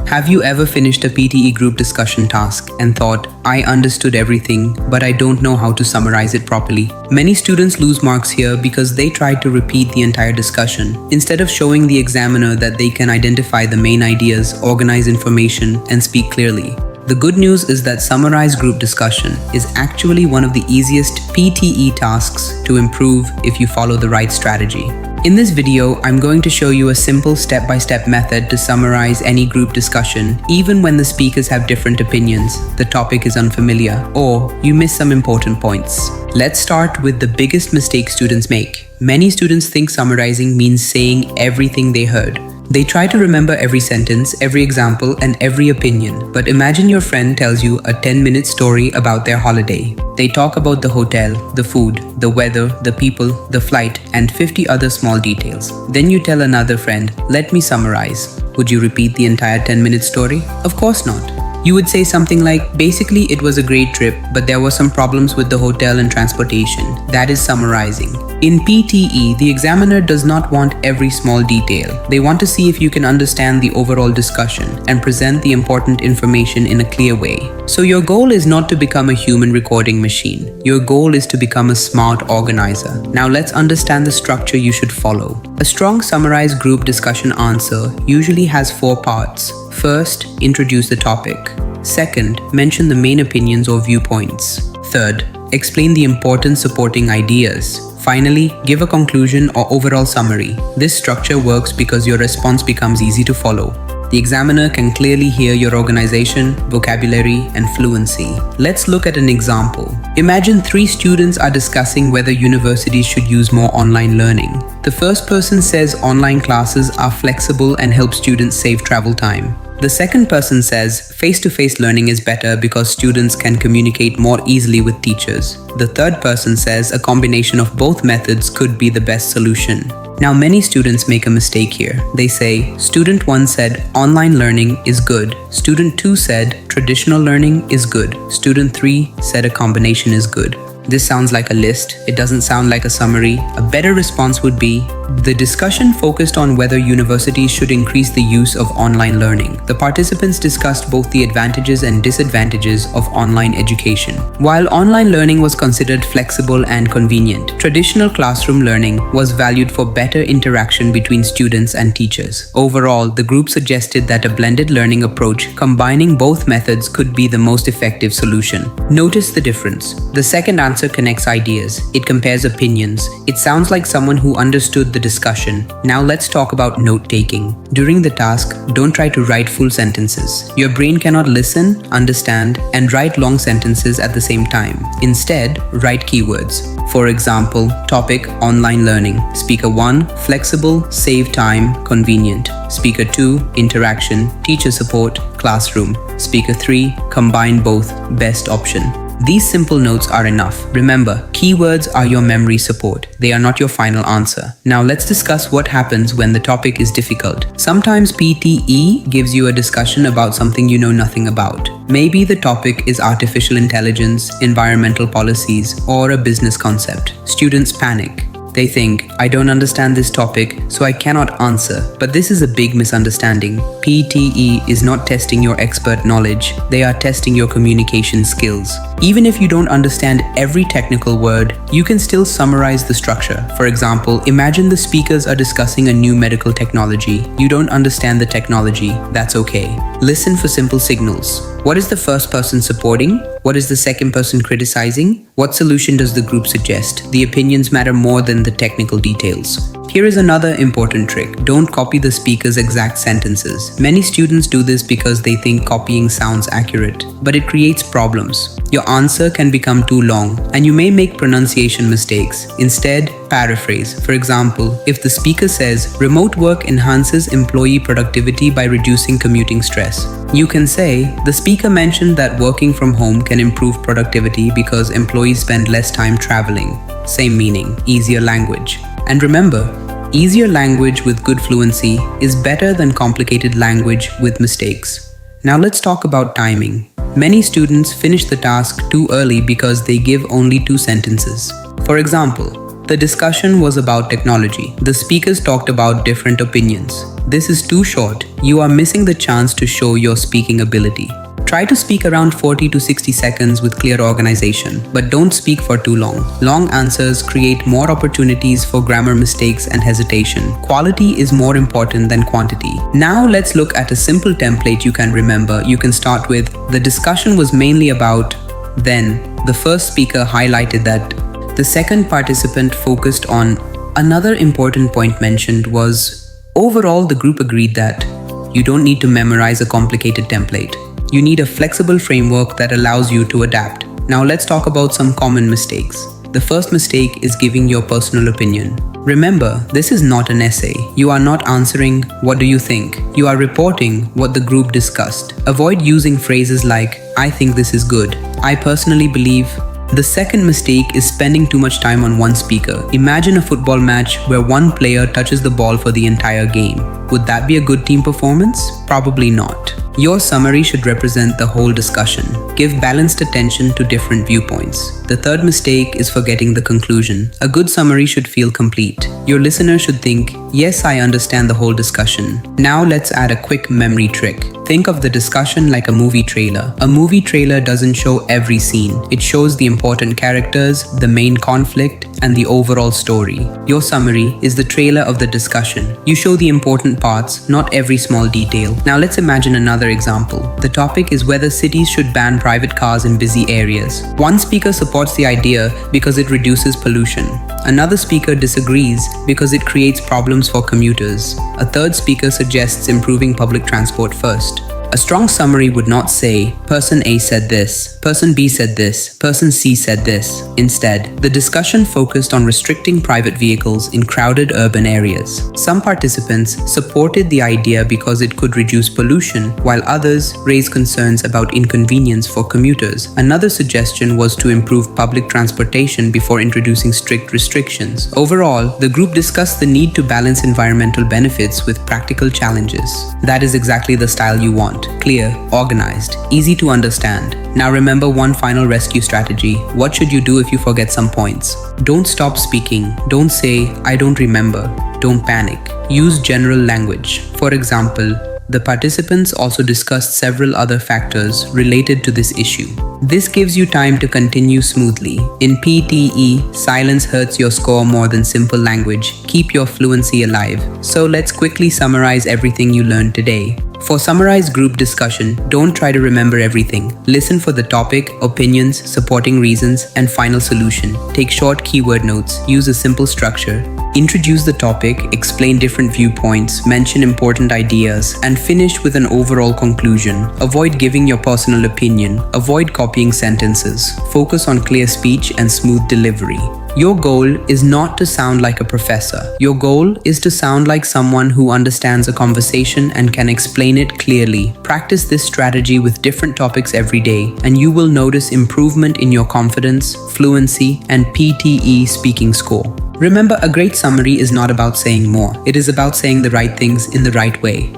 Have you ever finished a PTE group discussion task and thought, I understood everything, but I don't know how to summarize it properly? Many students lose marks here because they tried to repeat the entire discussion instead of showing the examiner that they can identify the main ideas, organize information, and speak clearly. The good news is that Summarize Group Discussion is actually one of the easiest PTE tasks to improve if you follow the right strategy. In this video, I'm going to show you a simple step-by-step method to summarize any group discussion, even when the speakers have different opinions, the topic is unfamiliar, or you miss some important points. Let's start with the biggest mistake students make. Many students think summarizing means saying everything they heard. They try to remember every sentence, every example, and every opinion. But imagine your friend tells you a 10-minute story about their holiday. They talk about the hotel, the food, the weather, the people, the flight, and 50 other small details. Then you tell another friend, let me summarize. Would you repeat the entire 10-minute story? Of course not. You would say something like, basically it was a great trip, but there were some problems with the hotel and transportation. That is summarizing. In PTE, the examiner does not want every small detail. They want to see if you can understand the overall discussion and present the important information in a clear way. So your goal is not to become a human recording machine. Your goal is to become a smart organizer. Now let's understand the structure you should follow. A strong Summarize Group Discussion answer usually has 4 parts. First, introduce the topic. Second, mention the main opinions or viewpoints. Third, explain the important supporting ideas. Finally, give a conclusion or overall summary. This structure works because your response becomes easy to follow. The examiner can clearly hear your organization, vocabulary, and fluency. Let's look at an example. Imagine 3 students are discussing whether universities should use more online learning. The first person says online classes are flexible and help students save travel time. The second person says face-to-face learning is better because students can communicate more easily with teachers. The third person says a combination of both methods could be the best solution. Now many students make a mistake here. They say, student 1 said online learning is good. Student 2 said traditional learning is good. Student 3 said a combination is good. This sounds like a list. It doesn't sound like a summary. A better response would be, the discussion focused on whether universities should increase the use of online learning. The participants discussed both the advantages and disadvantages of online education. While online learning was considered flexible and convenient, traditional classroom learning was valued for better interaction between students and teachers. Overall, the group suggested that a blended learning approach combining both methods could be the most effective solution. Notice the difference. The second answer connects ideas. It compares opinions. It sounds like someone who understood the discussion. Now let's talk about note-taking. During the task, don't try to write full sentences. Your brain cannot listen, understand, and write long sentences at the same time. Instead, write keywords. For example, topic online learning. Speaker 1, flexible, save time, convenient. Speaker 2, interaction, teacher support, classroom. Speaker 3, combine both, best option. These simple notes are enough. Remember, keywords are your memory support. They are not your final answer. Now let's discuss what happens when the topic is difficult. Sometimes PTE gives you a discussion about something you know nothing about. Maybe the topic is artificial intelligence, environmental policies, or a business concept. Students panic. They think, I don't understand this topic, so I cannot answer. But this is a big misunderstanding. PTE is not testing your expert knowledge. They are testing your communication skills. Even if you don't understand every technical word, you can still summarize the structure. For example, imagine the speakers are discussing a new medical technology. You don't understand the technology. That's okay. Listen for simple signals. What is the first person supporting? What is the second person criticizing? What solution does the group suggest? The opinions matter more than the technical details. Here is another important trick. Don't copy the speaker's exact sentences. Many students do this because they think copying sounds accurate, but it creates problems. Your answer can become too long, and you may make pronunciation mistakes. Instead, paraphrase. For example, if the speaker says, remote work enhances employee productivity by reducing commuting stress, you can say, the speaker mentioned that working from home can improve productivity because employees spend less time traveling. Same meaning, easier language. And remember, easier language with good fluency is better than complicated language with mistakes. Now let's talk about timing. Many students finish the task too early because they give only 2 sentences. For example, The discussion was about technology. The speakers talked about different opinions. This is too short. You are missing the chance to show your speaking ability. Try to speak around 40 to 60 seconds with clear organization, but don't speak for too long. Long answers create more opportunities for grammar mistakes and hesitation. Quality is more important than quantity. Now let's look at a simple template you can remember. You can start with, the discussion was mainly about, then the first speaker highlighted that. The second participant focused on. Another important point mentioned was, overall the group agreed that. You don't need to memorize a complicated template. You need a flexible framework that allows you to adapt. Now let's talk about some common mistakes. The first mistake is giving your personal opinion. Remember, this is not an essay. You are not answering, what do you think? You are reporting what the group discussed. Avoid using phrases like, I think this is good. I personally believe. The second mistake is spending too much time on one speaker. Imagine a football match where one player touches the ball for the entire game. Would that be a good team performance? Probably not. Your summary should represent the whole discussion. Give balanced attention to different viewpoints. The third mistake is forgetting the conclusion. A good summary should feel complete. Your listener should think, yes, I understand the whole discussion. Now let's add a quick memory trick. Think of the discussion like a movie trailer. A movie trailer doesn't show every scene. It shows the important characters, the main conflict, and the overall story. Your summary is the trailer of the discussion. You show the important parts, not every small detail. Now let's imagine another example. The topic is whether cities should ban private cars in busy areas. One speaker supports the idea because it reduces pollution. Another speaker disagrees because it creates problems for commuters. A third speaker suggests improving public transport first. A strong summary would not say, person A said this, person B said this, person C said this. Instead, the discussion focused on restricting private vehicles in crowded urban areas. Some participants supported the idea because it could reduce pollution, while others raised concerns about inconvenience for commuters. Another suggestion was to improve public transportation before introducing strict restrictions. Overall, the group discussed the need to balance environmental benefits with practical challenges. That is exactly the style you want. Clear, organized, easy to understand. Now remember one final rescue strategy. What should you do if you forget some points? Don't stop speaking. Don't say, I don't remember. Don't panic. Use general language. For example, the participants also discussed several other factors related to this issue. This gives you time to continue smoothly. In PTE, silence hurts your score more than simple language. Keep your fluency alive. So let's quickly summarize everything you learned today. For Summarize Group Discussion, don't try to remember everything. Listen for the topic, opinions, supporting reasons, and final solution. Take short keyword notes. Use a simple structure. Introduce the topic, explain different viewpoints, mention important ideas, and finish with an overall conclusion. Avoid giving your personal opinion. Avoid copying sentences. Focus on clear speech and smooth delivery. Your goal is not to sound like a professor. Your goal is to sound like someone who understands a conversation and can explain it clearly. Practice this strategy with different topics every day, and you will notice improvement in your confidence, fluency, and PTE speaking score. Remember, a great summary is not about saying more. It is about saying the right things in the right way.